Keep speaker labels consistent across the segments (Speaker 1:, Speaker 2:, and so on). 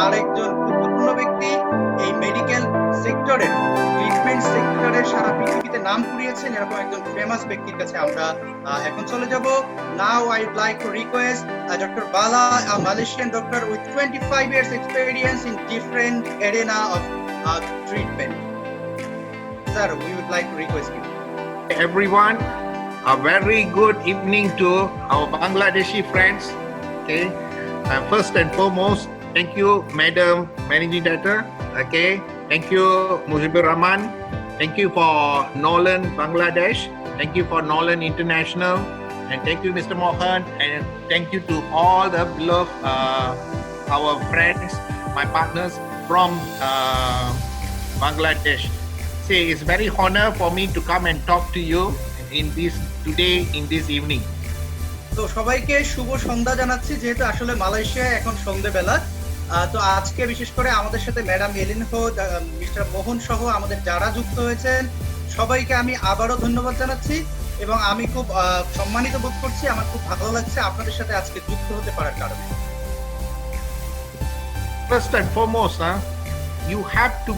Speaker 1: আরেকজন গুরুত্বপূর্ণ ব্যক্তি এই মেডিকেল সেক্টরের ট্রিটমেন্ট সেক্টরের সারা পৃথিবীতে নাম কুড়িয়েছেন এরকম একজন ফেমাস ব্যক্তির কাছে আমরা এখন চলে যাব। Now I would like to request Dr. Bala, a Malaysian doctor with 25 years experience in different arena of treatment. Sir, we would like to request you.
Speaker 2: Everyone, a very good evening to our Bangladeshi friends. Okay, first and foremost, thank you, Madam Managing Director. Okay, thank you, Mujibur Rahman. Thank you for Nolan Bangladesh. Thank you for Nolan International. And thank you, Mr. Mohan. And thank you to all the beloved, our friends, my partners from Bangladesh. Say, it's very honor for me to come and talk to you in this evening.
Speaker 1: তো সবাইকে শুভ সন্ধ্যা জানাচ্ছি, যেহেতু আসলে মালয়েশিয়ায় এখন সন্ধ্যেবেলা। তো আজকে বিশেষ করে আমাদের সাথে ম্যাডাম এলিনহো, মিস্টার মোহন সহ আমাদের যারা যুক্ত হয়েছেন সবাইকে আমি আবারও ধন্যবাদ জানাচ্ছি এবং আমি খুব সম্মানিত বোধ করছি। আমার খুব ভালো লাগছে আপনাদের সাথে আজকে যুক্ত হতে পারার কারণে।
Speaker 2: First and foremost, you have to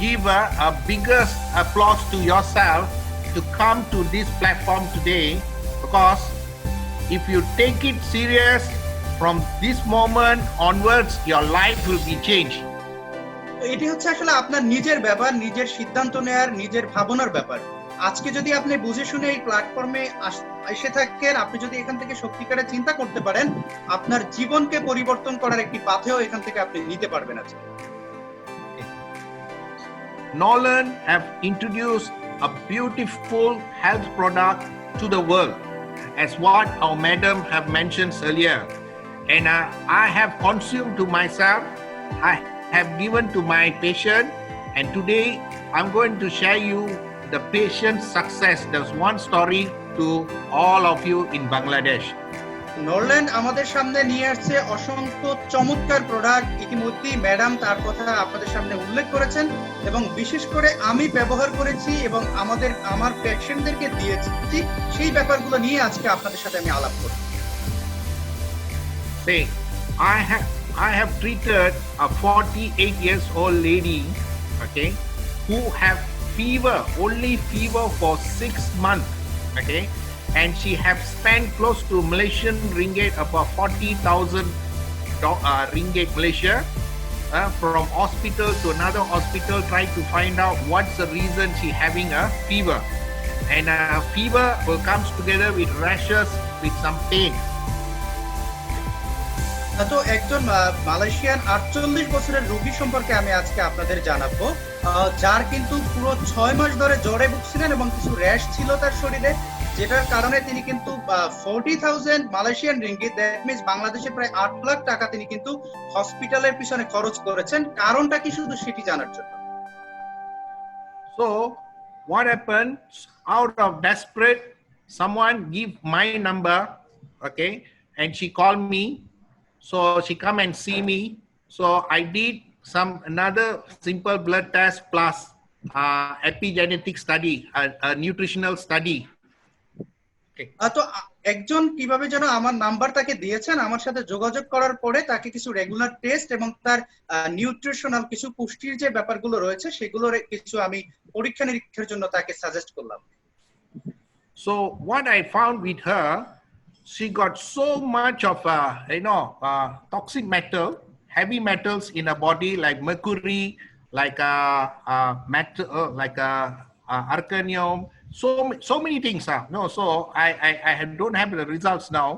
Speaker 2: give a biggest applause to yourself to come to this platform today, because if you take it serious from this moment onwards, your life will be changed.
Speaker 1: এটি হচ্ছে আসলে আপনার নিজের ব্যাপার, নিজের সিদ্ধান্ত নেয়ার, নিজের ভাবনার ব্যাপার। আজকে যদি আপনি বুঝে শুনে এই প্ল্যাটফর্মে এসে থাকেন, আপনি যদি এখান থেকে সত্যিকারে চিন্তা করতে পারেন, আপনার জীবনকে পরিবর্তন করার একটি পাথেও এখান থেকে আপনি নিতে পারবেন আজকে।
Speaker 2: Nolan have introduced a beautiful health product to the world, as what our madam have mentioned earlier, and I have consumed to myself. I have given to my patient, and today I'm going to share you the patient's success. There's one story to all of you in Bangladesh.
Speaker 1: Noland আমাদের সামনে নিয়ে আসছে অসংখ্য চমৎকার product. ইতিমধ্যেই madam তার কথা আপনাদের সামনে উল্লেখ করেছেন এবং বিশেষ করে আমি ব্যবহার করেছি এবং আমার পেশেন্টদেরকে দিয়েছি, সেই ব্যাপারগুলো নিয়ে আজকে আপনাদের সাথে আমি আলাপ করব।
Speaker 2: Say, I have treated a 48 years old lady, okay, who have fever, only fever for 6 months, okay, and she have spent close to Malaysian ringgit, about 40,000 ringgit Malaysia, from hospital to another hospital, try to find out what's the reason she having a fever, and fever will comes together with rashes, with some pain.
Speaker 1: তো একজন Malaysian 48 বছরের রোগী সম্পর্কে আমি আজকে আপনাদের জানাবো, যার কিন্তু পুরো 6 মাস ধরে জ্বরে ভুগছিলেন এবং কিছু র্যাশ ছিল তার শরীরে, যেটার কারণে তিনি কিন্তু 40,000 মালয়েশিয়ান রিঙ্গিত, দ্যাট মিন্স বাংলাদেশে প্রায় 8 লাখ টাকা তিনি কিন্তু হসপিটালের পিছনে খরচ করেছেন। কারণটা কি শুধু সেটি জানার জন্য।
Speaker 2: So what happened? Out of desperate, someone give my number, okay, and she called me. So she come and see me. So I did another simple blood test plus epigenetic study, a nutritional study.
Speaker 1: Okay. তো একজন কিভাবে যেন আমার number তাকে দিয়েছেন, আমার সাথে যোগাযোগ করার পরে তাকে কিছু রেগুলার টেস্ট এবং তার নিউট্রিশনাল কিছু পুষ্টির যে ব্যাপারগুলো রয়েছে সেগুলোর কিছু আমি পরীক্ষা নিরীক্ষার জন্য তাকে সাজেস্ট করলাম।
Speaker 2: So what I found with her, she got so much of toxic metal, heavy metals in her body, like mercury, like metal, like arcanium, so many things. So I don't have the results now.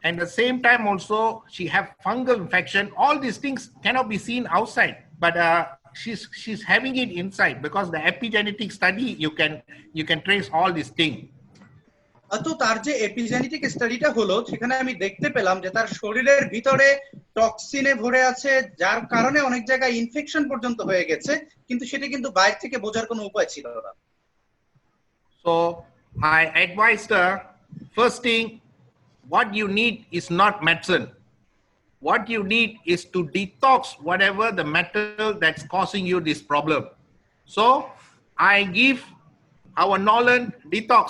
Speaker 2: And at the same time also she have fungal infection. All these things cannot be seen outside, but she's having it inside, because the epigenetic study you can trace all these things.
Speaker 1: তো তার যে epigenetic স্টাডিটা হলো, সেখানে আমি দেখতে পেলাম যে তার শরীরের ভিতরে টক্সিনে ভরে আছে, যার কারণে অনেক জায়গায় ইনফেকশন পর্যন্ত হয়ে গেছে, কিন্তু সেটা কিন্তু বাইরে থেকে বোঝার কোনো উপায় ছিল না।
Speaker 2: So I advised her, first thing, what you need is not medicine. What you need is to detox whatever the metal that's causing you this problem. So I give our Nolan detox.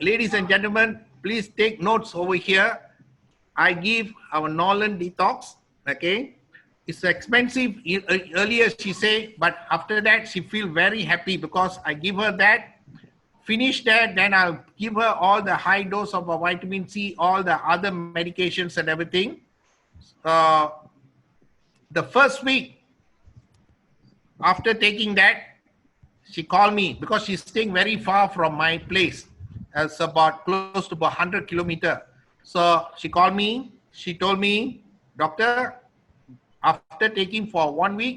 Speaker 2: Ladies and gentlemen, please take notes over here. I give our Nolan detox, okay? It's expensive earlier, she say, but after that she feel very happy because I give her that. Finish that, then I'll give her all the high dose of vitamin C, all the other medications and everything. The first week after taking that, she called me because she's staying very far from my place. It's about close to about 100 kilometers. So she called me. She told me, doctor, after taking for 1 week,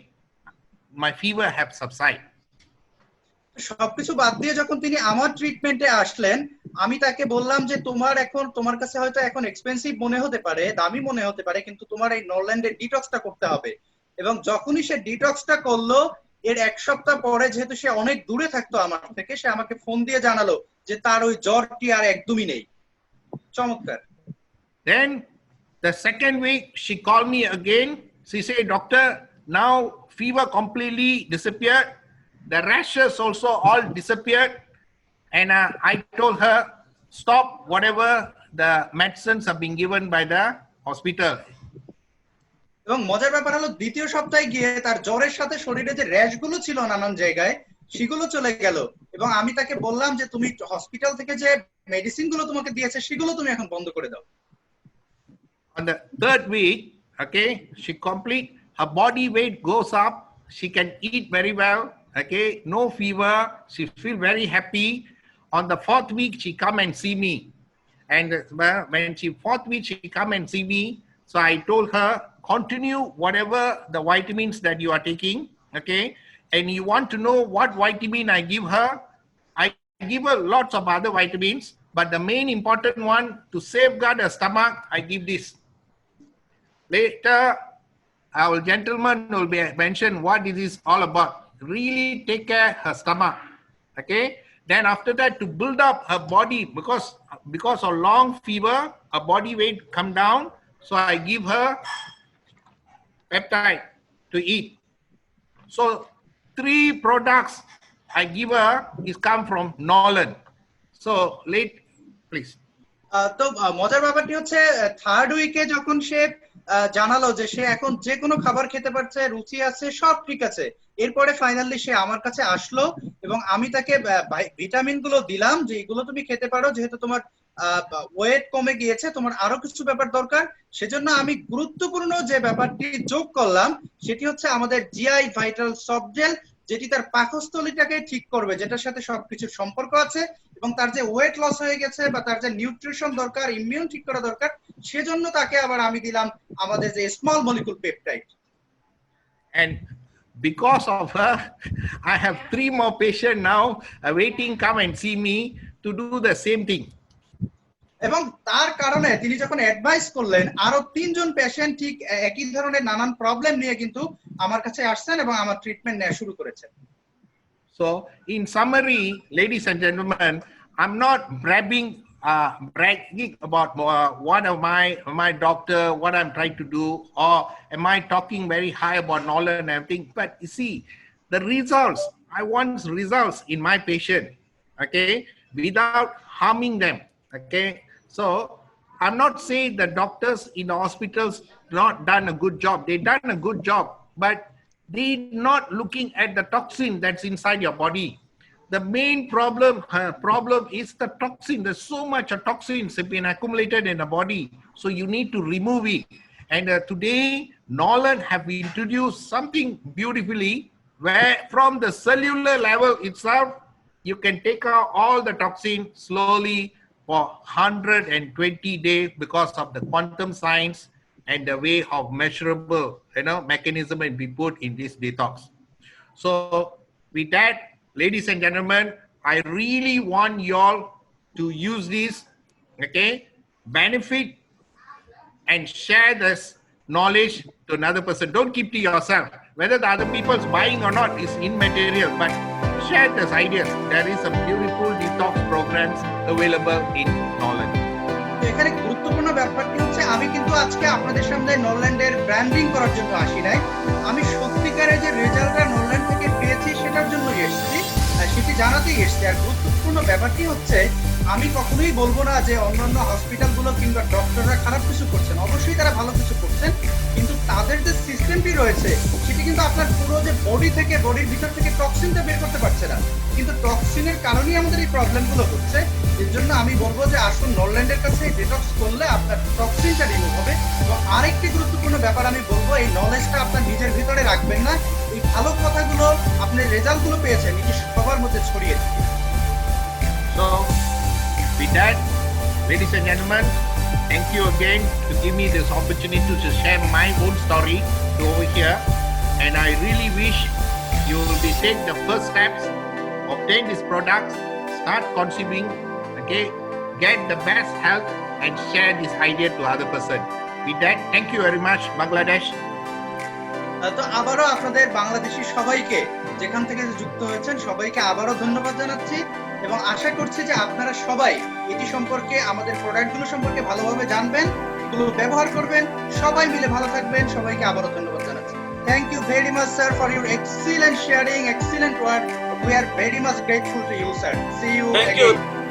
Speaker 2: my fever have subsided.
Speaker 1: সবকিছু বাদ দিয়ে যখন তিনি আমার ট্রিটমেন্টে আসলেন, আমি তাকে বললাম যে তোমার কাছে হয়তো এখন এক্সপেন্সিভ মনে হতে পারে, দামি মনে হতে পারে, কিন্তু তোমার এই নরল্যান্ডের ডিটক্সটা করতে হবে। এবং যখনই সে ডিটক্সটা করলো, এর 1 সপ্তাহ পরে, যেহেতু সে অনেক দূরে থাকতো আমার থেকে, সে আমাকে ফোন দিয়ে জানালো যে তার ওই জ্বরটি আর একদমই নেই। চমৎকার।
Speaker 2: Then the second week she called me again. She said, doctor, now fever completely disappeared. The rashes also all disappeared. And I told her, stop whatever the medicines have been given by the hospital.
Speaker 1: এবং মজার ব্যাপার হলো, দ্বিতীয় সপ্তাহে গিয়ে তার জ্বরের সাথে শরীরে যে র্যাশ গুলো ছিল নানান জায়গায়, সেগুলো চলে গেল। এবং আমি তাকে বললাম যে তুমি হসপিটাল থেকে যে মেডিসিন গুলো তোমাকে দিয়েছে সেগুলো তুমি এখন বন্ধ করে দাও।
Speaker 2: On the third week, okay, she complete, her body weight goes up. She can eat very well. Okay, no fever. She feel very happy. On the 4th week, she come and see me. And when she 4th week, she come and see me. So I told her, continue whatever the vitamins that you are taking. Okay, and you want to know what vitamin I give her? I give her lots of other vitamins, but the main important one to safeguard her stomach, I give this. Later, our gentleman will be mention what it is all about. Really take care her stomach. Okay. Then after that, to build up her body, because of long fever, her body weight come down. So I give her peptide to eat. So 3 products I give her is come from Nolan. So late, please.
Speaker 1: তো মজার ব্যাপারটি হচ্ছে, 3rd উইকে যখন সে জানালো যে সে এখন যে কোনো খাবার খেতে পারছে, রুচি আছে, সব ঠিক আছে, এরপরে ফাইনালি সে আমার কাছে আসলো এবং আমি তাকে ভিটামিন গুলো দিলাম যে এগুলো তুমি খেতে পারো, যেহেতু তোমার ওয়েট কমে গিয়েছে, তোমার আরো কিছু ব্যাপার দরকার। সেজন্য আমি গুরুত্বপূর্ণ যে ব্যাপারটি যোগ করলাম সেটি হচ্ছে আমাদের জিআই ভাইটাল সফট জেল, যেটি তার পাকস্থলীটাকে ঠিক করবে, যেটার সাথে সবকিছুর সম্পর্ক আছে। এবং তার যে ওয়েট লস হয়ে গেছে বা তার যে নিউট্রিশন দরকার, ইমিউন ঠিক করা দরকার, সেজন্য তাকে আবার আমি দিলাম আমাদের যে small molecule peptide.
Speaker 2: And because of her, I have 3 more patients now waiting come and see me to do the same thing.
Speaker 1: এবং তার কারণে তিনি যখন অ্যাডভাইস করলেন, আরো 3 জন পেশেন্ট ঠিক একই ধরনের নানান প্রবলেম নিয়ে কিন্তু আমার কাছে আসছেন এবং আমার ট্রিটমেন্ট নেওয়া শুরু করেছেন।
Speaker 2: So in summary, ladies and gentlemen, I'm not bragging about what of my doctor, what I'm trying to do, or am I talking very high about knowledge and everything. But you see, the results, I want results in my patient, okay, without harming them, okay. So I'm not saying the doctors in the hospitals not done a good job. They done a good job, but they not looking at the toxin that's inside your body. The main problem is the toxin. There's so much of toxins have been accumulated in the body, so you need to remove it. And today, Nolan have introduced something beautifully, where from the cellular level itself, you can take out all the toxin slowly for 120 days because of the quantum science and the way of measurable, mechanism and be put in this detox. So with that, ladies and gentlemen, I really want y'all to use this, okay, benefit and share this knowledge to another person. Don't keep to yourself. Whether the other people's buying or not is immaterial, but share this ideas. There is some beautiful detox programs available in Nolan.
Speaker 1: এখানে গুরুত্বপূর্ণ ব্যাপারটি হচ্ছে, আমি কিন্তু আজকে আপনাদের সামনে নরল্যান্ডের branding করার জন্য আসি নাই। আমি সত্যিকারের যে রেজাল্টটা নরল্যান্ড থেকে পেয়েছি সেটার জন্য এসেছি, সেটি জানাতেই এসেছি। আর গুরুত্বপূর্ণ ব্যাপারটি হচ্ছে, আমি কখনোই বলবো না যে অন্যান্য হসপিটালগুলো কিংবা ডক্টররা খারাপ কিছু করছেন, অবশ্যই তারা ভালো কিছু করছেন, কিন্তু তাদের যে সিস্টেমটি রয়েছে সেটি কিন্তু আপনার পুরো যে বডি থেকে, বডির ভিতর থেকে টক্সিনটা বের করতে পারছে না, কিন্তু টক্সিনের কারণেই আমাদের এই প্রবলেমগুলো হচ্ছে। এর জন্য আমি বলবো যে আসুন নরল্যান্ডের কাছে ডিটক্স করলে আপনার টক্সিনটা রিমুভ হবে। এবং আরেকটি গুরুত্বপূর্ণ ব্যাপার আমি বলবো, এই নলেজটা আপনার নিজের ভিতরে রাখবেন না, এই ভালো কথাগুলো, আপনি রেজাল্টগুলো পেয়েছেন, এটি সবার মধ্যে ছড়িয়ে দিন।
Speaker 2: So, with that, ladies and gentlemen, thank you again to give me this opportunity to share my own story to over here. And I really wish you will be take the first steps, obtain these products, start consuming, okay, get the best health and share this idea to other person. With that, thank you very much, Bangladesh.
Speaker 1: তো আবারও আপনাদের বাংলাদেশি সবাইকে, যেখান থেকে যুক্ত হয়েছেন সবাইকে আবারও ধন্যবাদ জানাচ্ছি, এবং আশা করছি যে আপনারা সবাই এটি সম্পর্কে, আমাদের প্রোডাক্টগুলো সম্পর্কে ভালোভাবে জানবেন, এগুলো ব্যবহার করবেন, সবাই মিলে ভালো থাকবেন। সবাইকে আবারও ধন্যবাদ জানাচ্ছি। Thank you very much, sir, for your excellent sharing, excellent work. We are very much grateful to you, sir. See you
Speaker 3: Thank
Speaker 1: again.
Speaker 3: you.